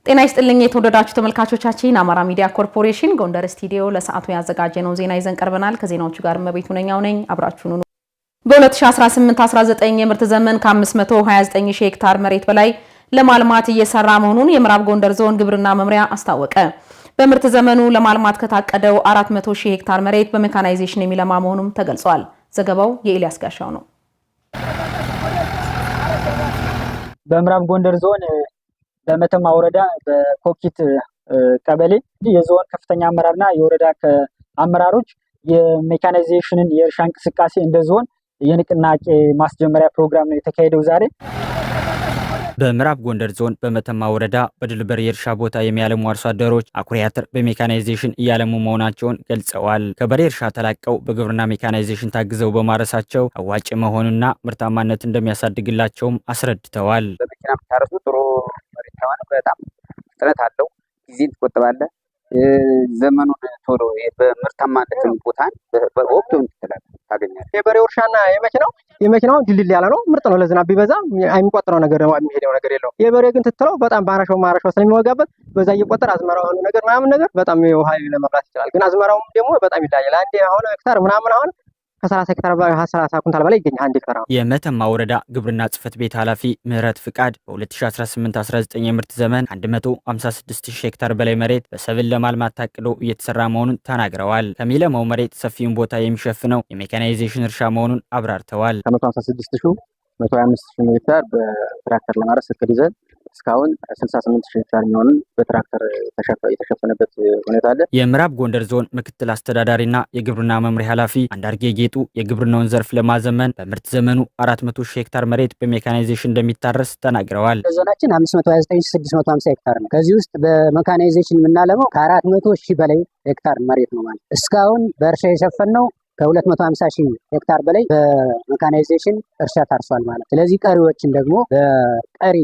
ጤና ይስጥልኝ የተወደዳችሁ ተመልካቾቻችን አማራ ሚዲያ ኮርፖሬሽን ጎንደር ስቱዲዮ ለሰዓቱ ያዘጋጀነው ዜና ይዘን ቀርበናል። ከዜናዎቹ ጋር መቤቱ ነኛው ነኝ። አብራችሁን ሁኑ። በ2018-19 የምርት ዘመን ከ529 ሺህ ሄክታር መሬት በላይ ለማልማት እየሰራ መሆኑን የምዕራብ ጎንደር ዞን ግብርና መምሪያ አስታወቀ። በምርት ዘመኑ ለማልማት ከታቀደው 400 ሺህ ሄክታር መሬት በሜካናይዜሽን የሚለማ መሆኑም ተገልጿል። ዘገባው የኤልያስ ጋሻው ነው። በምዕራብ ጎንደር ዞን በመተማ ወረዳ በኮኪት ቀበሌ የዞን ከፍተኛ አመራርና የወረዳ አመራሮች የሜካናይዜሽንን የእርሻ እንቅስቃሴ እንደ ዞን የንቅናቄ ማስጀመሪያ ፕሮግራም ነው የተካሄደው ዛሬ። በምዕራብ ጎንደር ዞን በመተማ ወረዳ በድልበር የእርሻ ቦታ የሚያለሙ አርሶ አደሮች አኩሪ አተር በሜካናይዜሽን እያለሙ መሆናቸውን ገልጸዋል። ከበሬ እርሻ ተላቀው በግብርና ሜካናይዜሽን ታግዘው በማረሳቸው አዋጭ መሆኑና ምርታማነት እንደሚያሳድግላቸውም አስረድተዋል። በመኪና ብታረሱ ጥሩ መሬት ከሆነ በጣም ፍጥነት አለው፣ ጊዜን ትቆጥባለህ። ዘመኑን ቶሎ በምርታማነትን ቦታን በወቅቱን ታገኛለህ። የበሬው እርሻና የመኪናው ድልል ያለ ነው፣ ምርጥ ነው። ለዝናብ ቢበዛ የሚቆጥረው ነገር የሚሄደው ነገር የለውም። የበሬ ግን ትትለው በጣም ማረሻው ስለሚወጋበት በዛ እየቆጠረ አዝመራው ነገር ምናምን ነገር በጣም ውሃ ለመብላት ይችላል። ግን አዝመራውም ደግሞ በጣም ይለያያል። አንዴ አሁን ሄክታር ምናምን አሁን ከ30 ሄክታር በ30 ኩንታል በላይ ይገኛል አንድ ሄክታር። የመተማ ወረዳ ግብርና ጽሕፈት ቤት ኃላፊ ምህረት ፍቃድ በ2018-19 የምርት ዘመን 156 ሺህ ሄክታር በላይ መሬት በሰብል ለማልማት ታቅዶ እየተሰራ መሆኑን ተናግረዋል። ከሚለማው መሬት ሰፊውን ቦታ የሚሸፍነው የሜካናይዜሽን እርሻ መሆኑን አብራርተዋል። ከ156 ሺህ 125 ሺህ ሄክታር በትራክተር ለማረስ እቅድ ይዘን እስካሁን 68 ሺህ ሄክታር የሚሆንን በትራክተር የተሸፈነበት ሁኔታ አለ። የምዕራብ ጎንደር ዞን ምክትል አስተዳዳሪና የግብርና መምሪያ ኃላፊ አንዳርጌ ጌጡ የግብርናውን ዘርፍ ለማዘመን በምርት ዘመኑ 400 ሺህ ሄክታር መሬት በሜካናይዜሽን እንደሚታረስ ተናግረዋል። ዞናችን 529650 ሄክታር ነው። ከዚህ ውስጥ በሜካናይዜሽን የምናለመው ከ400 ሺህ በላይ ሄክታር መሬት ነው ማለት። እስካሁን በእርሻ የሸፈነው ከ250 ሺህ ሄክታር በላይ በሜካናይዜሽን እርሻ ታርሷል ማለት። ስለዚህ ቀሪዎችን ደግሞ በቀሪ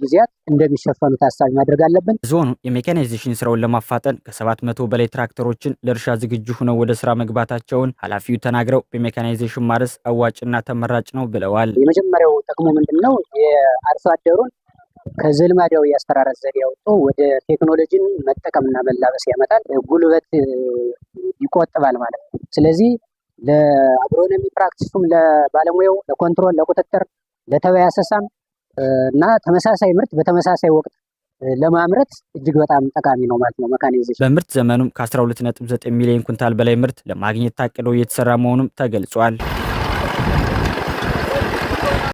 ጊዜያት እንደሚሸፈኑ ታሳቢ ማድረግ አለብን። ዞኑ የሜካናይዜሽን ስራውን ለማፋጠን ከ700 በላይ ትራክተሮችን ለእርሻ ዝግጁ ሆነው ወደ ስራ መግባታቸውን ኃላፊው ተናግረው በሜካናይዜሽን ማረስ አዋጭና ተመራጭ ነው ብለዋል። የመጀመሪያው ጥቅሙ ምንድነው? የአርሶ አደሩን ከዘልማዳዊ የአስተራረስ ዘዴ አውጥቶ ወደ ቴክኖሎጂን መጠቀምና መላበስ ያመጣል። ጉልበት ይቆጥባል ማለት ነው። ስለዚህ ለአግሮኖሚ ፕራክቲሱም፣ ለባለሙያው፣ ለኮንትሮል፣ ለቁጥጥር፣ ለተባይ አሰሳም እና ተመሳሳይ ምርት በተመሳሳይ ወቅት ለማምረት እጅግ በጣም ጠቃሚ ነው ማለት ነው ሜካናይዜሽን። በምርት ዘመኑም ከ12.9 ሚሊዮን ኩንታል በላይ ምርት ለማግኘት ታቅዶ እየተሰራ መሆኑም ተገልጿል።